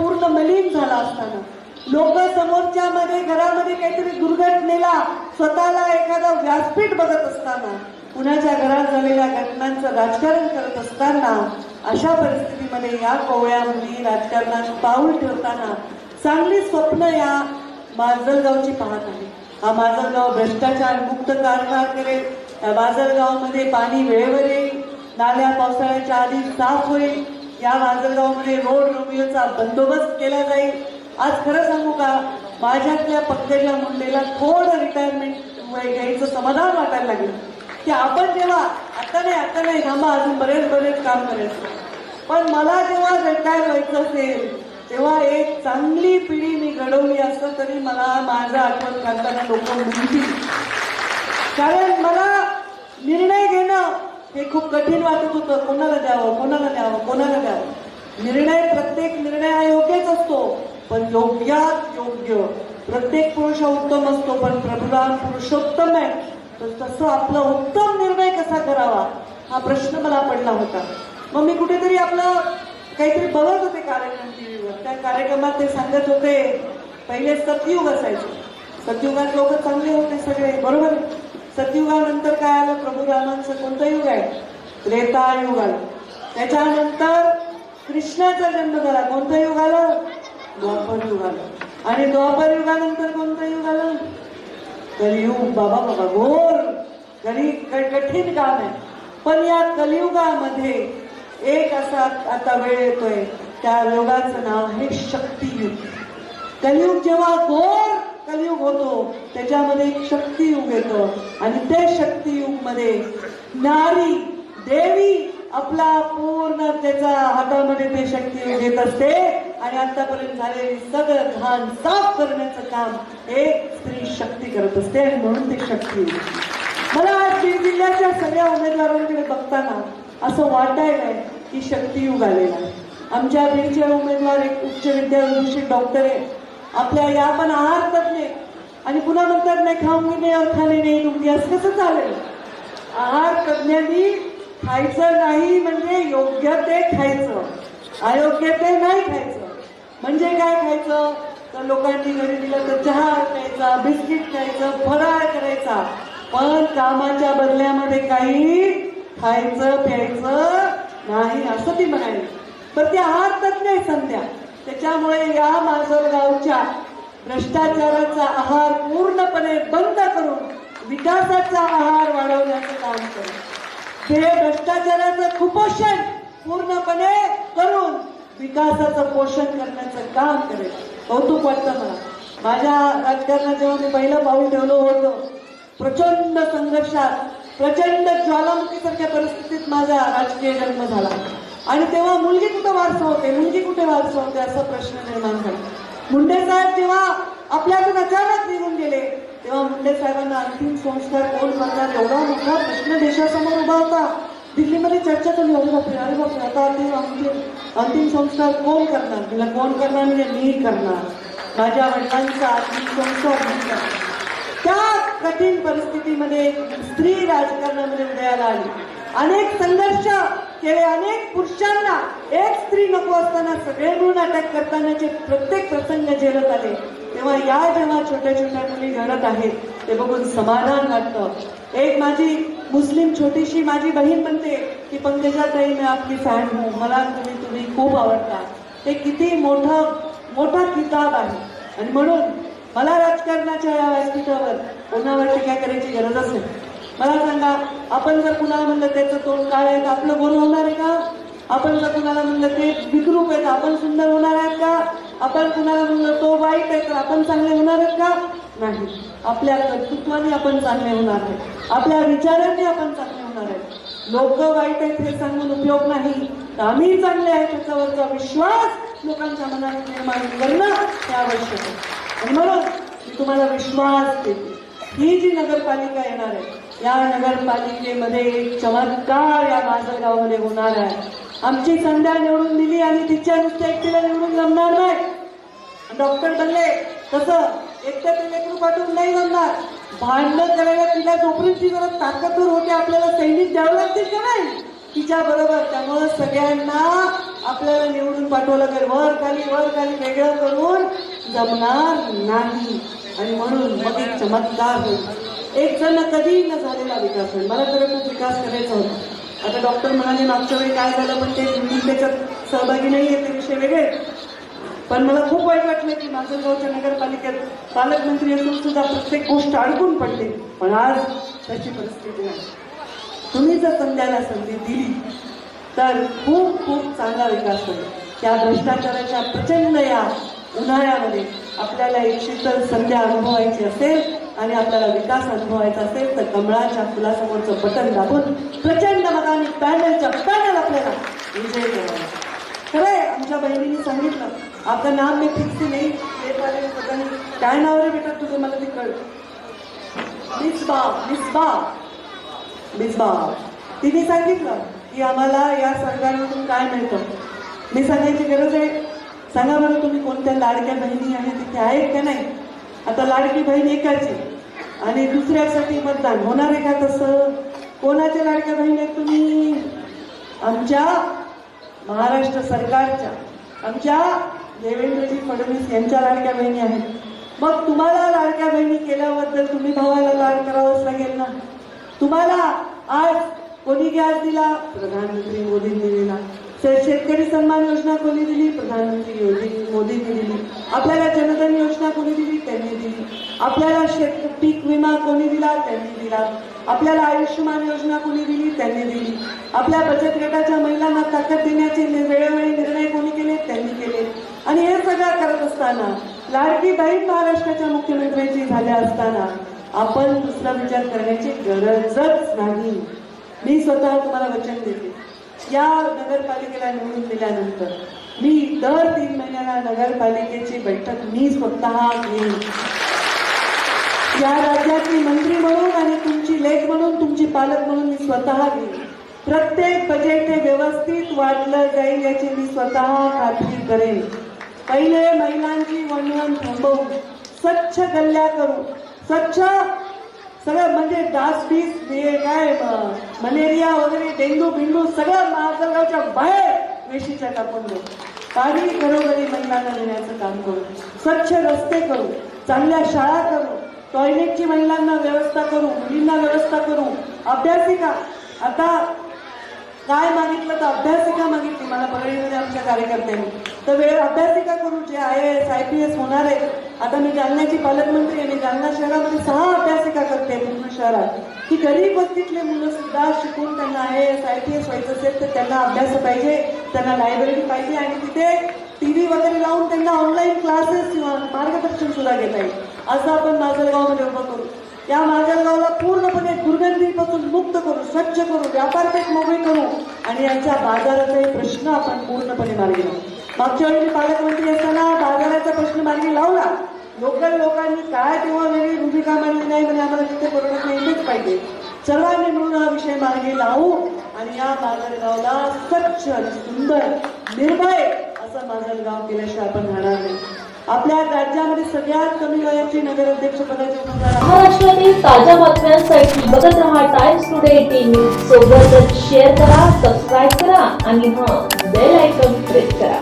पूर्ण मलिन झाला असताना, लोक समोरच्या मध्ये घरामध्ये काहीतरी दुर्घटनेला स्वतःला एखादा व्यासपीठ बघत असताना, कुणाच्या घरात झालेल्या घटनांचं राजकारण करत असताना, अशा परिस्थितीमध्ये या कोवळ्या मुली राजकारणात पाऊल ठेवताना चांगली स्वप्न या माजलगावची पाहत आहे. हा माजलगाव भ्रष्टाचार मुक्त कारभार करेल, या माजलगावमध्ये पाणी वेळेवर येईल, नाल्या पावसाळ्याच्या आधी साफ होईल, या माजलगावमध्ये रोड रोमियोचा बंदोबस्त केला जाईल. आज खरं सांगू का, माझ्यातल्या पंकजा मुंडेला थोडं रिटायरमेंट घ्यायचं समाधान वाटायला लागलं की आपण जेव्हा आता नाही थांबा, अजून बरेच काम करायचं, पण मला जेव्हा रिटायर व्हायचं असेल तेव्हा एक चांगली पिढी मी घडवली असं तरी मला माझं आठवण काढताना लोक म्हणतील. कारण मला निर्णय घेणं हे खूप कठीण वाटत होतं. कोणाला द्यावं. प्रत्येक निर्णय हा योग्यच असतो, पण योग्यात योग्य. प्रत्येक पुरुष उत्तम असतो, पण प्रभुराम पुरुषोत्तम आहे. तर तसं आपला उत्तम निर्णय कसा करावा हा प्रश्न मला पडला होता. मग मी कुठेतरी आपलं काहीतरी बघत होते कार्यक्रम टीव्हीवर. त्या कार्यक्रमात ते सांगत होते, पहिले सतयुग असायचं, सतयुगात लोक चांगले होते सगळे, बरोबर. सतयुगानंतर काय आलं, प्रभू रामांचं कोणतं युग आहे, त्रेतायुग आलं. त्याच्यानंतर कृष्णाचा जन्म झाला, कोणतं युग आलं, द्वापर युग आलं. आणि द्वापर युगानंतर कोणतं युग आलं, कलियुग. बाबा घोर कठीण काम आहे. पण या कलियुगामध्ये एक असा आता वेळ येतोय, त्या युगाचं नाव आहे शक्तियुग. कलियुग जेव्हा घोर कलियुग होतो, त्याच्यामध्ये एक शक्तियुग येतं, आणि ते शक्तियुग मध्ये नारी देवी आपला पूर्ण त्याच्या हातामध्ये ते शक्तियुग येत असते, आणि आतापर्यंत झालेली सगळं घाण साफ करण्याचं काम एक स्त्री शक्ती करत असते, आणि म्हणून ते शक्तियुग. मला आज बीड जिल्ह्याच्या सगळ्या उमेदवारांकडे बघताना असं वाटायलंय की शक्तियुग आलेला आहे. आमच्या बीडचे उमेदवार एक उच्च विद्याभूषित डॉक्टर आहे, आपल्या या पण आहार तज्ञ, आणि पुन्हा म्हणतात नाही खाऊंगी नाही और खाणे नाही दूंगी, असं कसं चालेल. आहार तज्ञांनी खायचं नाही म्हणजे योग्य ते खायचं, अयोग्य ते नाही खायचं. म्हणजे काय खायचं, तर लोकांनी घरी दिलं तर चहा खायचा, बिस्किट खायचं, फराळ करायचा, पण कामाच्या बदल्यामध्ये काही खायचं प्यायचं नाही, असं ती म्हणाली. पण ती आहार तज्ञ आहे संध्या. त्याच्यामुळे या माजलगावच्या भ्रष्टाचाराचा आहार पूर्णपणे बंद करून विकासाचा आहार वाढवण्याचं काम करेल. हे भ्रष्टाचाराचं कुपोषण पूर्णपणे करून विकासाचं पोषण करण्याचं काम करेल. कौतुक वाटतं मला. माझ्या राजकारणात जेव्हा मी पहिलं पाऊल ठेवलं होतं, प्रचंड संघर्षात, प्रचंड ज्वालामुखीसारख्या परिस्थितीत माझा राजकीय जन्म झाला, आणि तेव्हा मुलगी कुठे वारसा होते असा प्रश्न निर्माण झाला. मुंडे साहेब जेव्हा आपल्यातून अचानक निघून गेले, तेव्हा मुंडे साहेबांना अंतिम संस्कार कोण करणार एवढा मोठा प्रश्न देशासमोर उभा होता. दिल्लीमध्ये चर्चा चालू, अरे बापरे आता अंतिम संस्कार कोण करणार, तिला कोण करणार म्हणजे मी करणार, माझ्या वडिलांचा अंतिम संस्कार मी करणार. त्या कठीण परिस्थितीमध्ये स्त्री राजकारणामध्ये उदयाला आली. अनेक संघर्ष केले, अनेक पुरुषांना एक स्त्री नको असताना सगळे मिळून अटॅक करतानाचे प्रत्येक प्रसंग झेलत आले. तेव्हा जेव्हा छोट्या छोट्या मुली घडत आहेत ते बघून समाधान वाटतं. एक माझी मुस्लिम छोटीशी माझी बहीण म्हणते की पंकजाताई मी आपली फॅन हूं, मला तुम्ही खूप आवडता. ते किती मोठा किताब आहे. आणि म्हणून मला राजकारणाच्या या व्यासपीठावर कोणावर टीका करायची गरजच नाही. मला सांगा, आपण जर कुणाला म्हणलं त्याचं तोंड काय आहे तर आपलं गोर होणार आहे का? आपण जर कुणाला म्हणलं ते विद्रूप आहे तर आपण सुंदर होणार आहेत का? आपण कुणाला म्हणलं तो वाईट आहे तर आपण चांगले होणार आहेत का? नाही. आपल्या कर्तृत्वाने आपण चांगले होणार आहेत, आपल्या विचारांनी आपण चांगले होणार आहेत. लोक वाईट आहेत हे सांगून उपयोग नाही, तर आम्ही चांगले आहेत त्याच्यावरचा विश्वास लोकांच्या मनात निर्माण करणं हे आवश्यक आहे. आणि म्हणून मी तुम्हाला विश्वास देते, ही जी नगरपालिका येणार आहे या नगरपालिकेमध्ये एक चमत्कार या माजलगावमध्ये होणार आहे. आमची संध्या निवडून दिली आणि तिच्या नुसत्या एकटीला निवडून जमणार नाही. डॉक्टर बनले तसं एकट्या ते लेकरू पाठवून नाही जमणार. भांडण करायला तिला जोपर्यंत जरा ताकदवर होते आपल्याला सैनिक द्यावं लागतील का नाही? तिच्या बरोबर. त्यामुळं सगळ्यांना आपल्याला निवडून पाठवलं तर वर खाली वेगळं करून जमणार नाही. आणि म्हणून मग एक चमत्कार होईल. एक जण कधी न झालेला विकास होईल. मला तर खूप विकास करायचा होता. आता डॉक्टर म्हणाले मागच्या वेळी काय झालं, पण ते मी त्याच्यात सहभागी नाहीये, ते विषय वेगळे. पण मला खूप वाईट वाटलं की माजलगावच्या नगरपालिकेत पालकमंत्री असून सुद्धा प्रत्येक गोष्ट अडकून पडली. पण आज तशी परिस्थिती नाही. तुम्ही जर संध्याला संधी दिली तर खूप खूप चांगला विकास होईल. त्या भ्रष्टाचाराच्या प्रचंड या उन्हाळ्यामध्ये आपल्याला एक शीतल संध्या अनुभवायची असेल आणि आपल्याला विकास अनुभवायचा असेल तर कमळाच्या फुलासमोरचं बटन दाबून प्रचंड मताने पॅनल आपल्याला विजय करावा. खरंय, आमच्या बहिणींनी सांगितलं आपलं नाम मी फिक्स नाही काय नाव रे बेटा तुझं, मला ते कळलं. मिसबा तिने सांगितलं की आम्हाला या सरकारमधून काय मिळतं. मी सांगायची गरज आहे. सांगा बरं तुम्ही कोणत्या लाडक्या बहिणी आहेत तिथे आहेत का नाही. आता लाडकी बहीण एकाची आणि दुसऱ्यासाठी मतदान होणार आहे का तसं. कोणाच्या लाडक्या बहीण आहेत तुम्ही. आमच्या महाराष्ट्र सरकारच्या, आमच्या देवेंद्रजी फडणवीस यांच्या लाडक्या बहिणी आहेत. मग तुम्हाला लाडक्या बहिणी केल्याबद्दल तुम्ही भावाला लाड करावंच लागेल ना. तुम्हाला आज कोणी गॅस दिला, प्रधानमंत्री मोदींनी दिला. शेतकरी सन्मान योजना कोणी दिली, प्रधानमंत्री मोदींनी दिली. आपल्याला जनधन योजना कोणी दिली, त्यांनी दिली. आपल्याला पीक विमा कोणी दिला, त्यांनी दिला. आपल्याला आयुष्यमान योजना कोणी दिली, त्यांनी दिली. आपल्या बचत गटाच्या महिलांना ताकद देण्याचे वेळोवेळी निर्णय कोणी केले, त्यांनी केले. आणि हे सगळं करत असताना लाडकी बहीण महाराष्ट्राच्या मुख्यमंत्र्यांची झाल्या असताना आपण दुसरा विचार करण्याची गरजच नाही. मी स्वतः तुम्हाला वचन देते, या नगरपालिकेला निवडून दिल्यानंतर मी दर 3 महिन्याला नगरपालिकेची बैठक मी स्वतः घेईन. या राज्याची मंत्री म्हणून आणि तुमची लेख म्हणून, तुमची पालक म्हणून मी स्वतः घेईन. प्रत्येक बजेट हे व्यवस्थित वाटलं जाईल याची मी स्वतः खात्री करेन. पहिले महिलांची वणवण थांबवून स्वच्छ गल्ल्या करू, स्वच्छ सगळं म्हणजे डास बीस काय मलेरिया वगैरे डेंग्यू बिंडू सगळं माजलगावच्या बाहेर वेशीच्या टाकून देऊ. काही घरोघरी महिलांना देण्याचं काम करू, स्वच्छ रस्ते करू, चांगल्या शाळा करू, टॉयलेटची महिलांना व्यवस्था करू, मुलींना व्यवस्था करू. अभ्यासिका आता काय मागितलं तर अभ्यासिका मागितली मला परळीमध्ये आमच्या कार्यकर्त्यांनी, तर वेळ अभ्यासिका करू. जे IAS IPS होणार आहे. आता मी जालन्याची पालकमंत्री आहे. मी जालना शहरामध्ये 6 अभ्यासिका करते पूर्ण शहरात, की गरीब वस्तीतले मुलं सुद्धा शिकून त्यांना IAS IPS व्हायचं असेल तर त्यांना अभ्यास पाहिजे, त्यांना लायब्ररी पाहिजे आणि तिथे TV वगैरे लावून त्यांना ऑनलाईन क्लासेस किंवा मार्गदर्शन सुद्धा घेता येईल. असं आपण माजलगावमध्ये उभं करू. या माजलगावला पूर्णपणे दुर्गंधीपासून मुक्त करू, स्वच्छ करू, व्यापारपेठ मोकळी करू आणि यांच्या बाजाराचाही प्रश्न आपण पूर्णपणे मार्गी लावू. मागच्या वेळी पालकमंत्री असताना बाजाराचा प्रश्न मार्गी लावला. लोकल लोकांनी काय तेव्हा वेगळी भूमिका मांडली नाही, म्हणजे आम्हाला जिथे परवडत नाही इथेच पाहिजे. सर्वांनी मिळून हा विषय मार्गी लावू आणि या माजलगावला स्वच्छ सुंदर निर्भय असं माजलगाव केल्याशिवाय आपण राहणार नाही. आपल्या राज्यामध्ये सगळ्यात कमी वयाची नगराध्यक्ष पदाची उमेदवार. महाराष्ट्रातील ताज्या बातम्यांसाठी बघत रहा टाइम्स टुडे 18 न्यूज. सोबतच शेअर करा, सबस्क्राईब करा आणि बेल आयकॉन प्रेस करा.